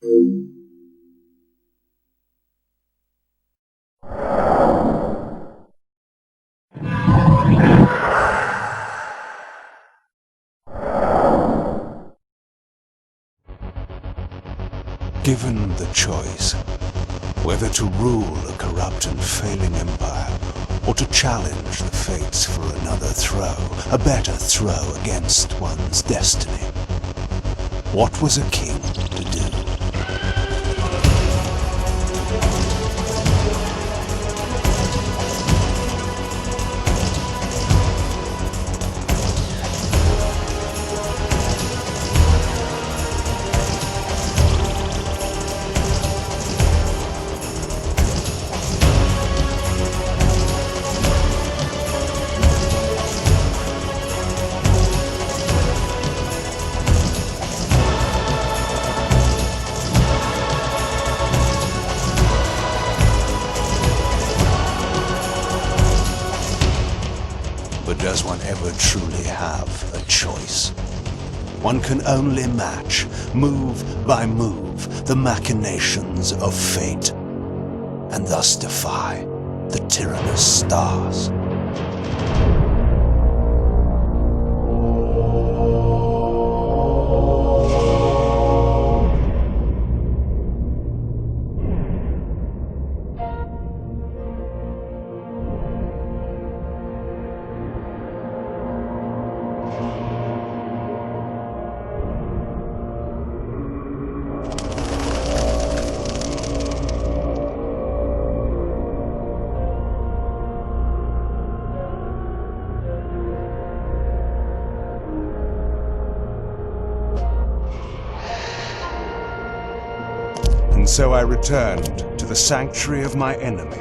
Given the choice, whether to rule a corrupt and failing empire, or to challenge the fates for another throw, a better throw against one's destiny, what was a king to do? But does one ever truly have a choice? One can only match, move by move, the machinations of fate, and thus defy the tyrannous stars. And so I returned to the sanctuary of my enemy,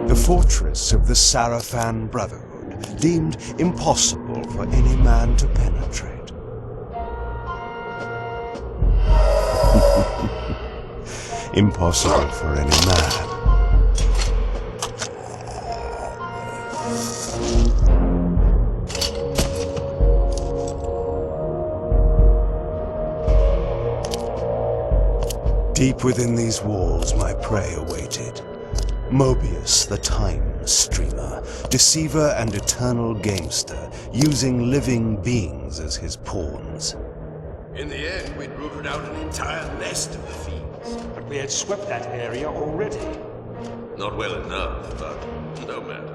the fortress of the Sarafan Brotherhood, deemed impossible for any man to penetrate. Impossible for any man. Deep within these walls my prey awaited. Mobius, the time streamer, deceiver and eternal gamester, using living beings as his pawns. In the end, we'd rooted out an entire nest of the fiends. But we had swept that area already. Not well enough, but no matter.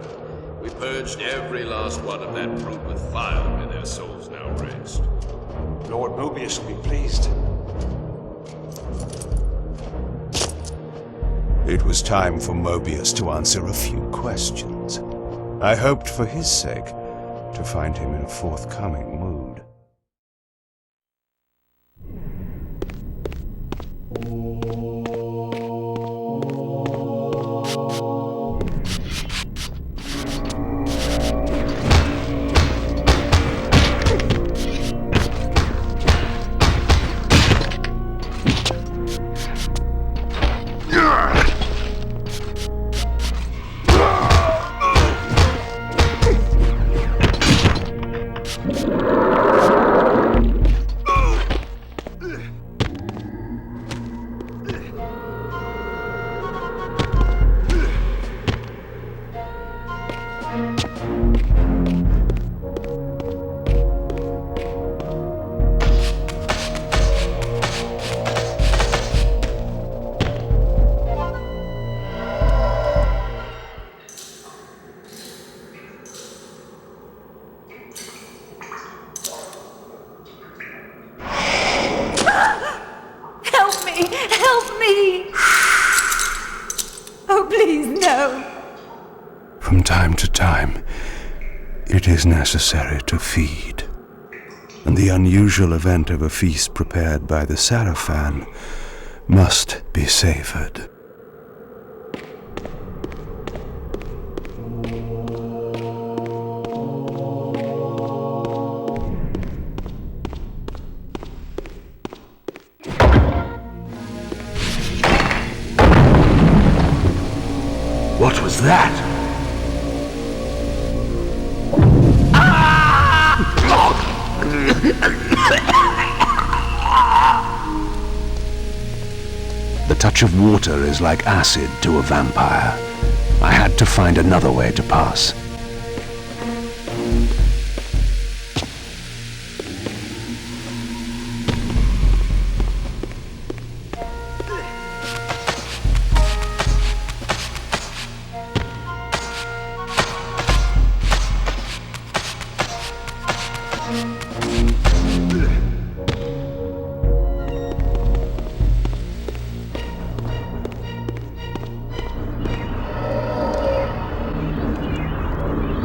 We purged every last one of that brood with fire, and their souls now rest. Lord Mobius will be pleased. It was time for Mobius to answer a few questions. I hoped for his sake to find him in a forthcoming mood. From time to time, it is necessary to feed, and the unusual event of a feast prepared by the Sarafan must be savored. What was that? touch of water is like acid to a vampire. I had to find another way to pass.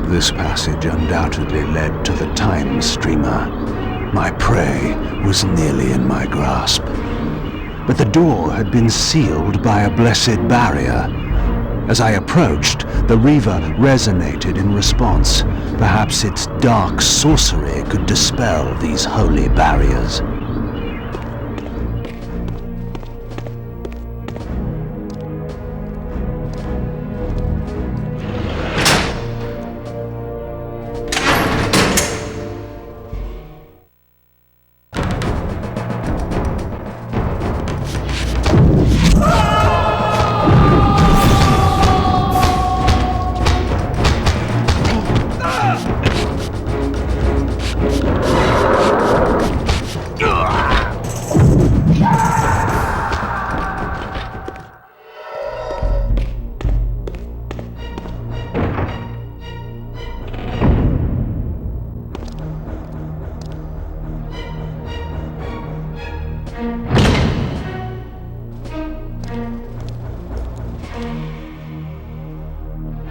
This passage undoubtedly led to the time streamer. My prey was nearly in my grasp. But the door had been sealed by a blessed barrier. As I approached, the Reaver resonated in response. Perhaps its dark sorcery could dispel these holy barriers.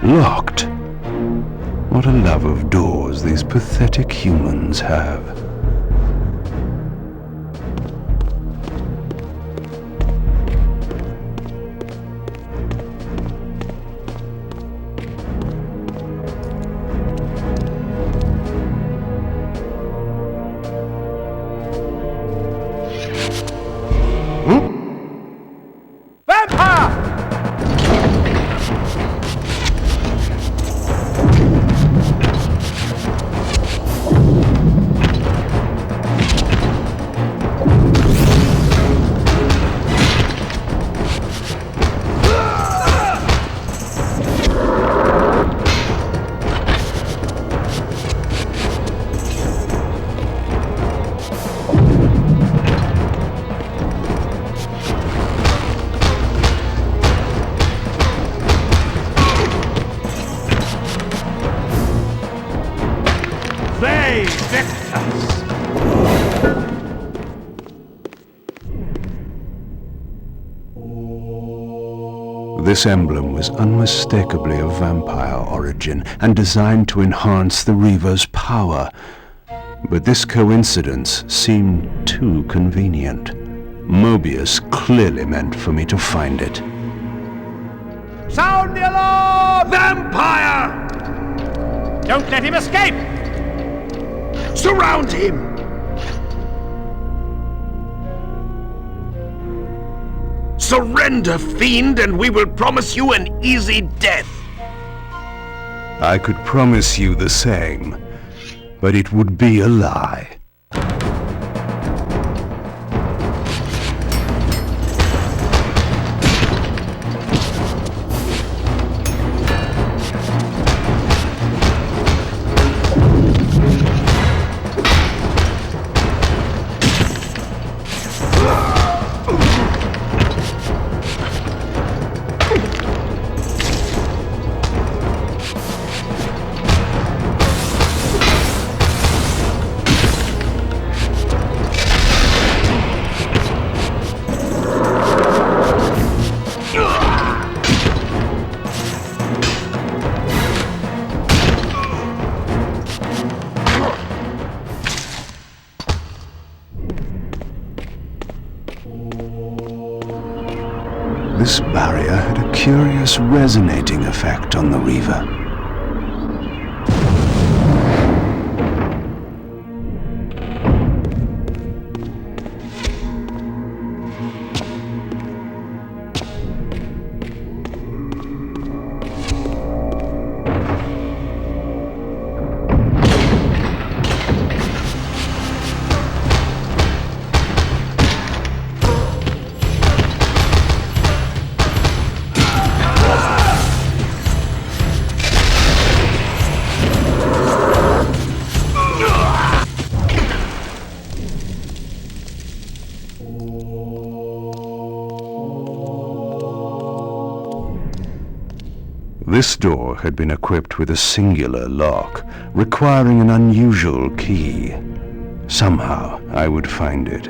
Locked. What a love of doors these pathetic humans have. This emblem was unmistakably of vampire origin and designed to enhance the Reaver's power. But this coincidence seemed too convenient. Mobius clearly meant for me to find it. Sound the alarm! Vampire! Don't let him escape! Surround him! Surrender, fiend, and we will promise you an easy death. I could promise you the same, but it would be a lie. This barrier had a curious resonating effect on the Reaver. This door had been equipped with a singular lock, requiring an unusual key. Somehow I would find it.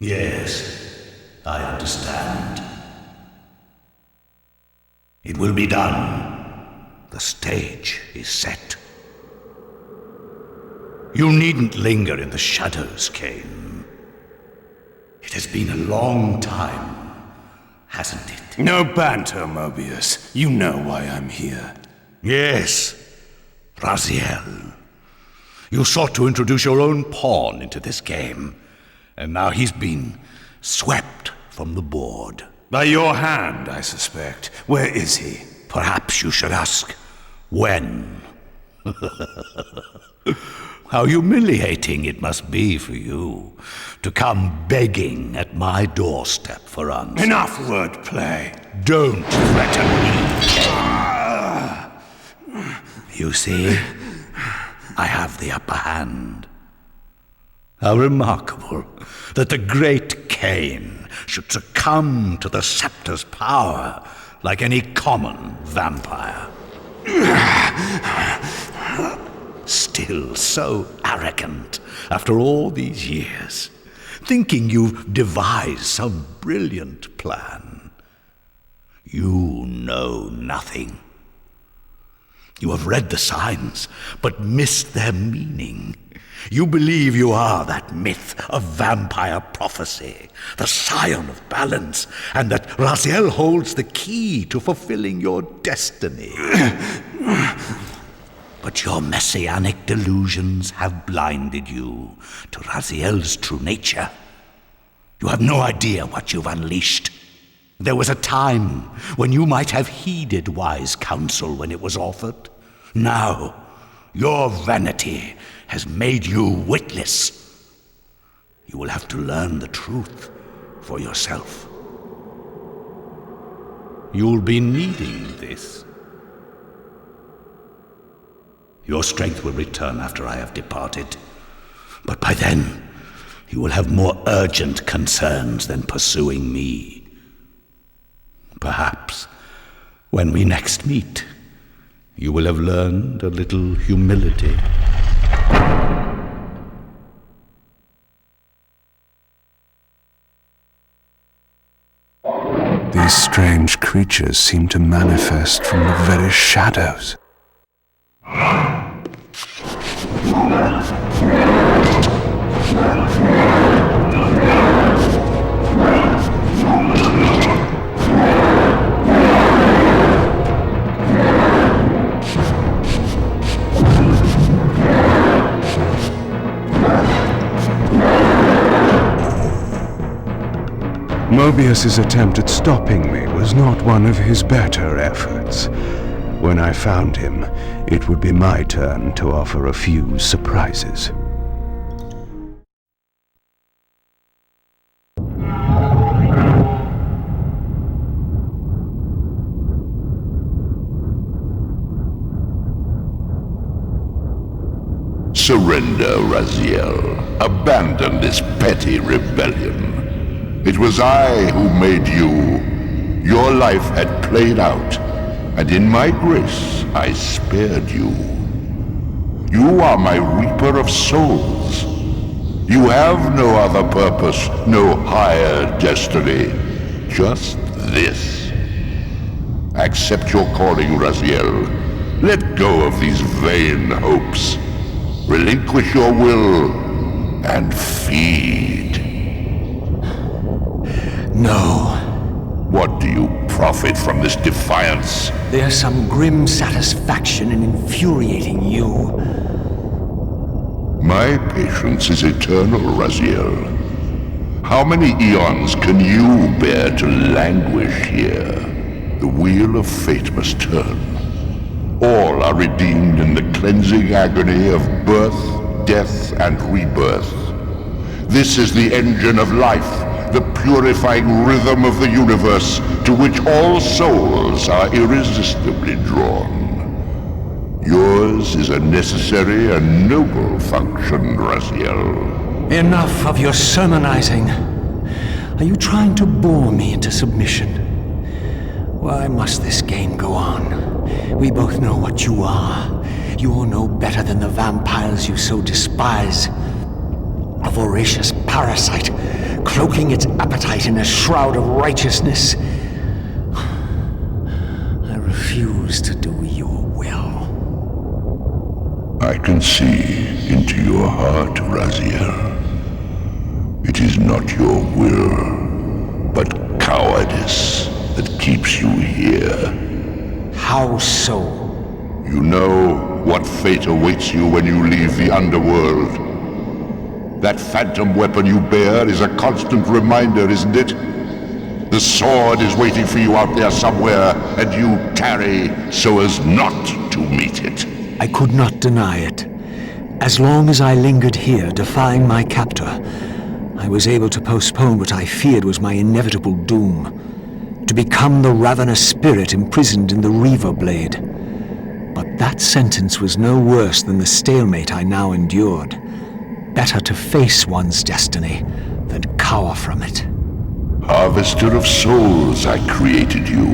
Yes, I understand. It will be done. The stage is set. You needn't linger in the shadows, Kain. It has been a long time, hasn't it? No banter, Mobius. You know why I'm here. Yes, Raziel. You sought to introduce your own pawn into this game, and now he's been swept from the board. By your hand, I suspect. Where is he? Perhaps you should ask, when? How humiliating it must be for you to come begging at my doorstep for answers. Enough wordplay. Don't threaten me, Kain. You see, I have the upper hand. How remarkable that the great Kain should succumb to the scepter's power like any common vampire. Still so arrogant after all these years, thinking you've devised some brilliant plan. You know nothing. You have read the signs, but missed their meaning. You believe you are that myth of vampire prophecy, the scion of balance, and that Raziel holds the key to fulfilling your destiny. But your messianic delusions have blinded you to Raziel's true nature. You have no idea what you've unleashed. There was a time when you might have heeded wise counsel when it was offered. Now, your vanity has made you witless. You will have to learn the truth for yourself. You'll be needing this. Your strength will return after I have departed, but by then, you will have more urgent concerns than pursuing me. Perhaps, when we next meet, you will have learned a little humility. These strange creatures seem to manifest from the very shadows. Mobius's attempt at stopping me was not one of his better efforts. When I found him, it would be my turn to offer a few surprises. Surrender, Raziel. Abandon this petty rebellion. It was I who made you. Your life had played out, and in my grace I spared you. You are my reaper of souls. You have no other purpose, no higher destiny. Just this. Accept your calling, Raziel. Let go of these vain hopes. Relinquish your will and feed. No. What do you profit from this defiance? There's some grim satisfaction in infuriating you. My patience is eternal, Raziel. How many eons can you bear to languish here? The wheel of fate must turn. All are redeemed in the cleansing agony of birth, death, and rebirth. This is the engine of life, the purifying rhythm of the universe to which all souls are irresistibly drawn. Yours is a necessary and noble function, Raziel. Enough of your sermonizing. Are you trying to bore me into submission? Why must this game go on? We both know what you are. You're no better than the vampires you so despise. A voracious parasite, cloaking its appetite in a shroud of righteousness. I refuse to do your will. I can see into your heart, Raziel. It is not your will, but cowardice that keeps you here. How so? You know what fate awaits you when you leave the underworld. That phantom weapon you bear is a constant reminder, isn't it? The sword is waiting for you out there somewhere, and you tarry so as not to meet it. I could not deny it. As long as I lingered here, defying my captor, I was able to postpone what I feared was my inevitable doom. To become the ravenous spirit imprisoned in the Reaver Blade. But that sentence was no worse than the stalemate I now endured. Better to face one's destiny than cower from it. Harvester of souls, I created you.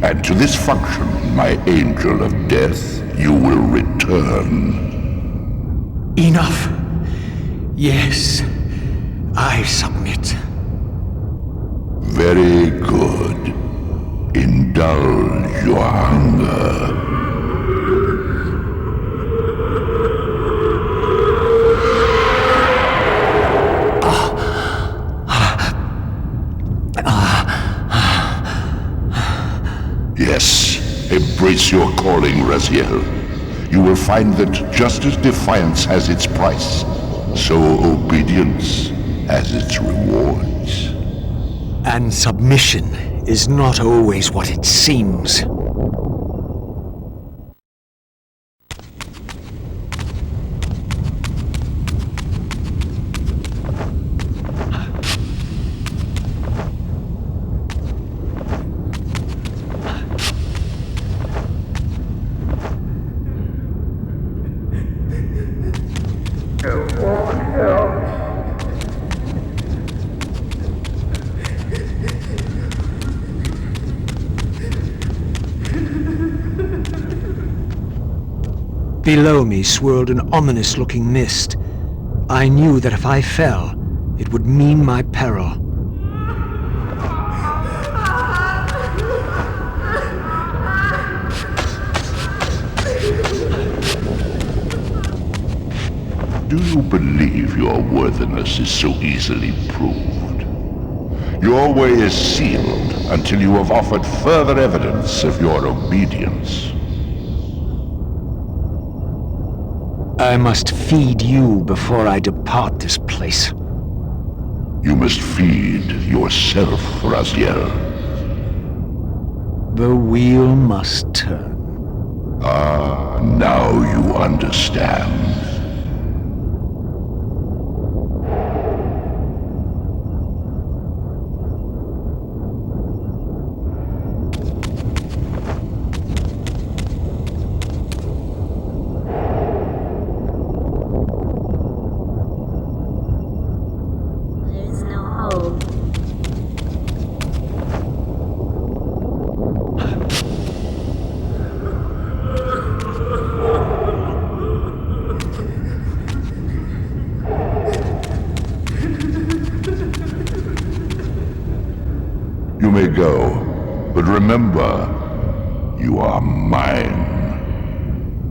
And to this function, my angel of death, you will return. Enough. Yes, I submit. Very good. Indulge your hunger. Yes, embrace your calling, Raziel. You will find that just as defiance has its price, so obedience has its rewards. And submission is not always what it seems. Below me swirled an ominous-looking mist. I knew that if I fell, it would mean my peril. Do you believe your worthiness is so easily proved? Your way is sealed until you have offered further evidence of your obedience. I must feed you before I depart this place. You must feed yourself, Raziel. The wheel must turn. Ah, now you understand. There's no hope. You may go, but remember, you are mine.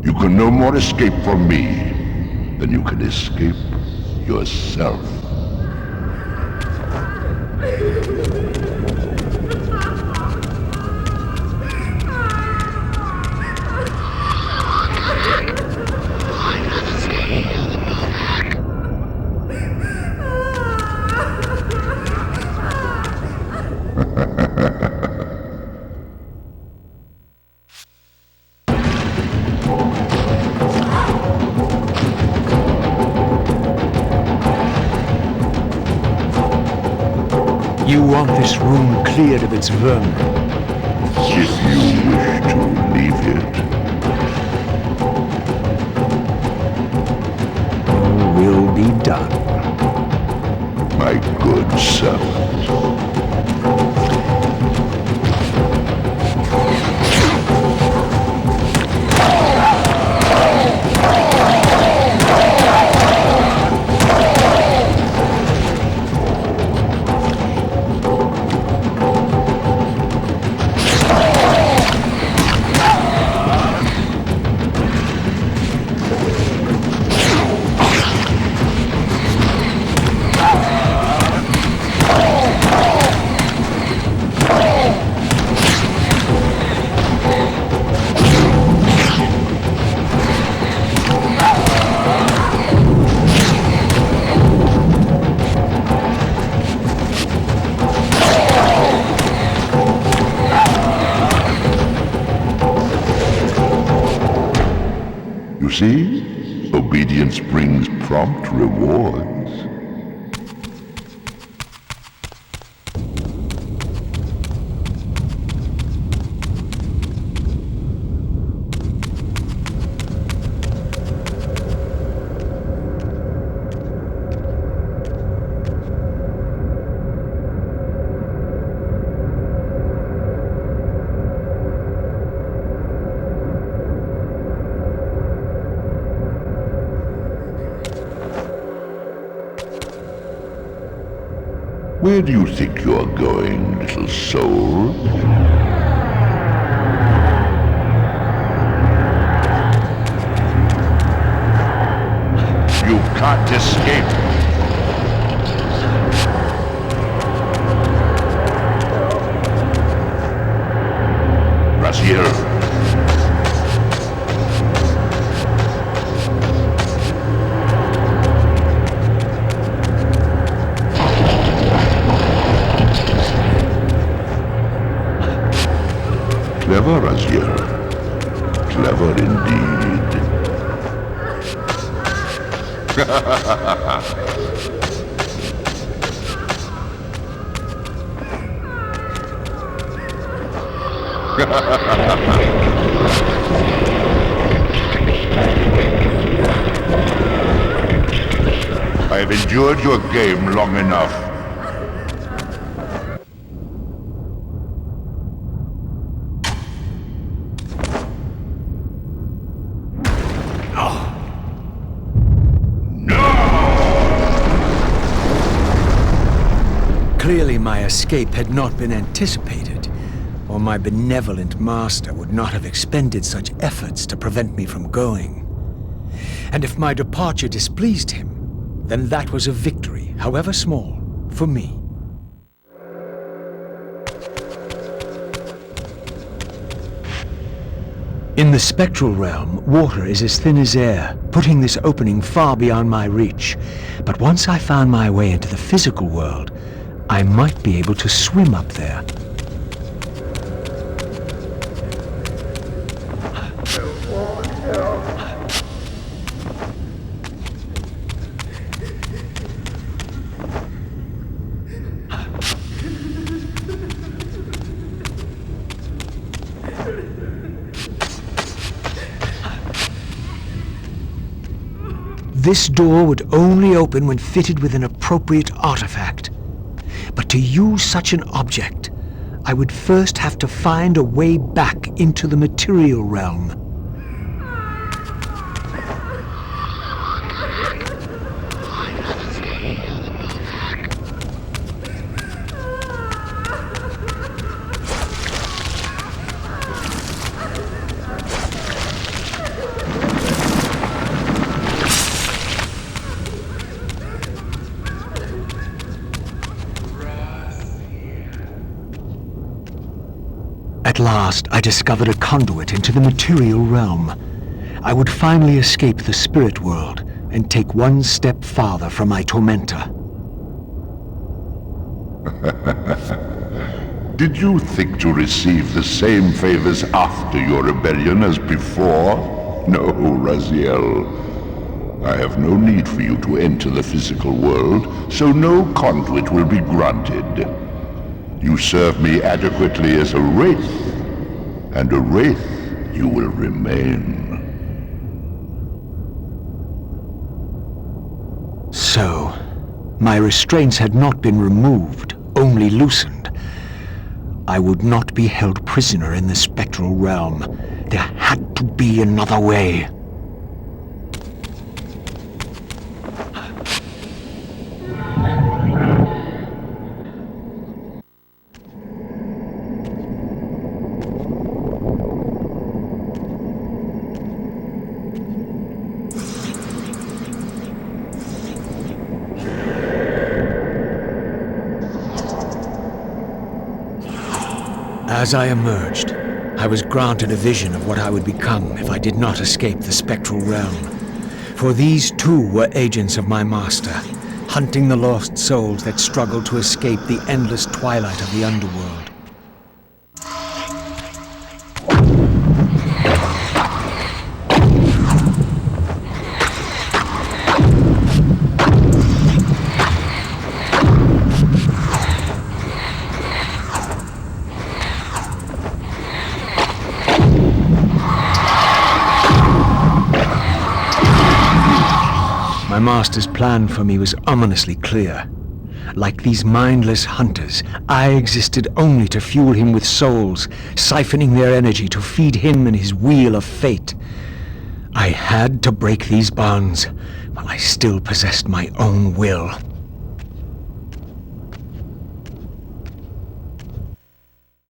You can no more escape from me than you can escape yourself. You want this room cleared of its vermin. If you wish to leave it, Will be done. my good servant. You see, obedience brings prompt rewards. Where do you think you're going, little soul? You can't escape. Raziel. Clever, Raziel. Clever indeed. I have endured your game long enough. my escape had not been anticipated, or my benevolent master would not have expended such efforts to prevent me from going. And if my departure displeased him, then that was a victory, however small, for me. In the spectral realm, water is as thin as air, putting this opening far beyond my reach. But once I found my way into the physical world, I might be able to swim up there. This door would only open when fitted with an appropriate artifact. But to use such an object, I would first have to find a way back into the material realm. At last, I discovered a conduit into the material realm. I would finally escape the spirit world and take one step farther from my tormentor. Did you think to receive the same favors after your rebellion as before? No, Raziel. I have no need for you to enter the physical world, so no conduit will be granted. You serve me adequately as a wraith, and a wraith you will remain. So, my restraints had not been removed, only loosened. I would not be held prisoner in the spectral realm. There had to be another way. As I emerged, I was granted a vision of what I would become if I did not escape the spectral realm. For these too were agents of my master, hunting the lost souls that struggled to escape the endless twilight of the underworld. My master's plan for me was ominously clear. Like these mindless hunters, I existed only to fuel him with souls, siphoning their energy to feed him and his wheel of fate. I had to break these bonds, while I still possessed my own will.